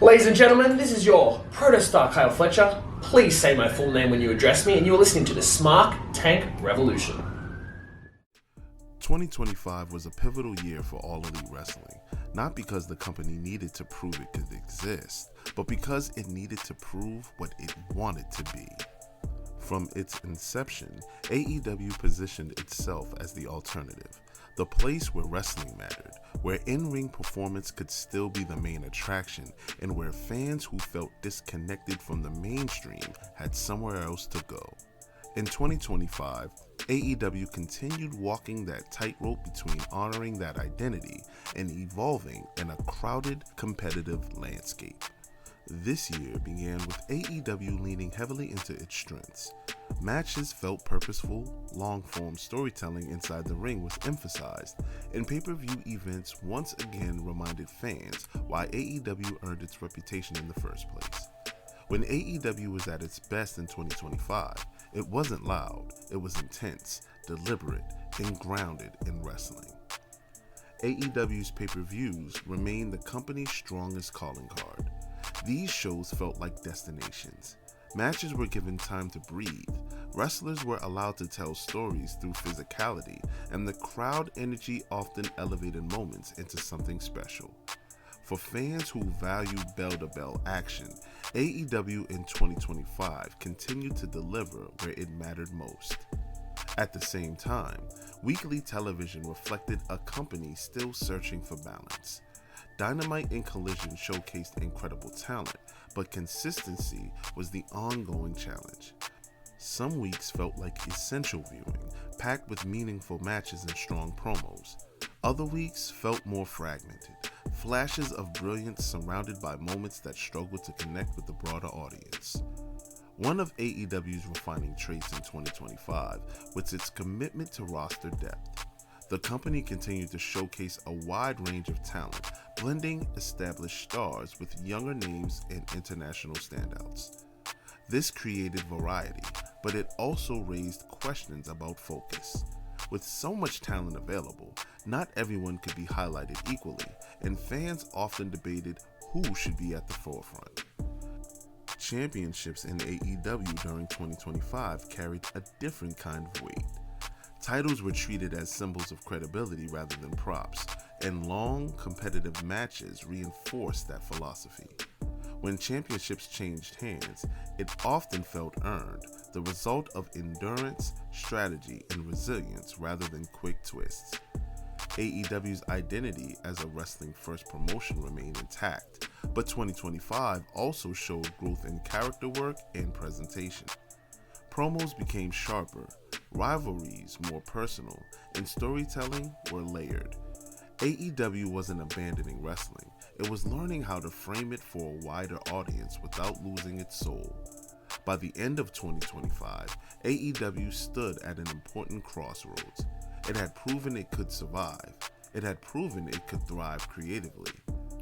Ladies and gentlemen, this is your protostar Kyle Fletcher. Please say my full name when you address me, and you're listening to the Smart Tank Revolution. 2025 was a pivotal year for All Elite Wrestling, not because the company needed to prove it could exist, but because it needed to prove what it wanted to be. From its inception, AEW positioned itself as the alternative, the place where wrestling mattered, where in-ring performance could still be the main attraction, and where fans who felt disconnected from the mainstream had somewhere else to go. In 2025, AEW continued walking that tightrope between honoring that identity and evolving in a crowded, competitive landscape. This year began with AEW leaning heavily into its strengths. Matches felt purposeful, long-form storytelling inside the ring was emphasized, and pay-per-view events once again reminded fans why AEW earned its reputation in the first place. When AEW was at its best in 2025, it wasn't loud, it was intense, deliberate, and grounded in wrestling. AEW's pay-per-views remain the company's strongest calling card. These shows felt like destinations. Matches were given time to breathe, wrestlers were allowed to tell stories through physicality, and the crowd energy often elevated moments into something special. For fans who value bell-to-bell action, AEW in 2025 continued to deliver where it mattered most. At the same time, weekly television reflected a company still searching for balance. Dynamite and Collision showcased incredible talent, but consistency was the ongoing challenge. Some weeks felt like essential viewing, packed with meaningful matches and strong promos. Other weeks felt more fragmented, flashes of brilliance surrounded by moments that struggled to connect with the broader audience. One of AEW's refining traits in 2025 was its commitment to roster depth. The company continued to showcase a wide range of talent, blending established stars with younger names and international standouts. This created variety, but it also raised questions about focus. With so much talent available, not everyone could be highlighted equally, and fans often debated who should be at the forefront. Championships in AEW during 2025 carried a different kind of weight. Titles were treated as symbols of credibility rather than props, and long, competitive matches reinforced that philosophy. When championships changed hands, it often felt earned, the result of endurance, strategy, and resilience rather than quick twists. AEW's identity as a wrestling-first promotion remained intact, but 2025 also showed growth in character work and presentation. Promos became sharper, rivalries more personal, and storytelling were layered. AEW wasn't abandoning wrestling, it was learning how to frame it for a wider audience without losing its soul. By the end of 2025, AEW stood at an important crossroads. It had proven it could survive. It had proven it could thrive creatively.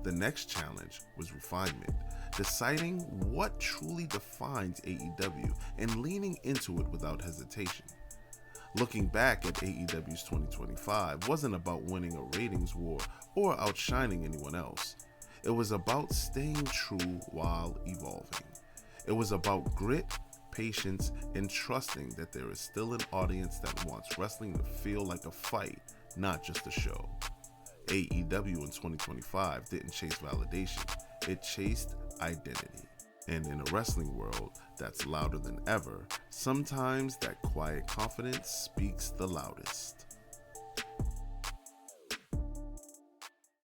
The next challenge was refinement, deciding what truly defines AEW and leaning into it without hesitation. Looking back at AEW's 2025 wasn't about winning a ratings war or outshining anyone else. It was about staying true while evolving. It was about grit, patience, and trusting that there is still an audience that wants wrestling to feel like a fight, not just a show. AEW in 2025 didn't chase validation, it chased identity. And in a wrestling world that's louder than ever, sometimes that quiet confidence speaks the loudest.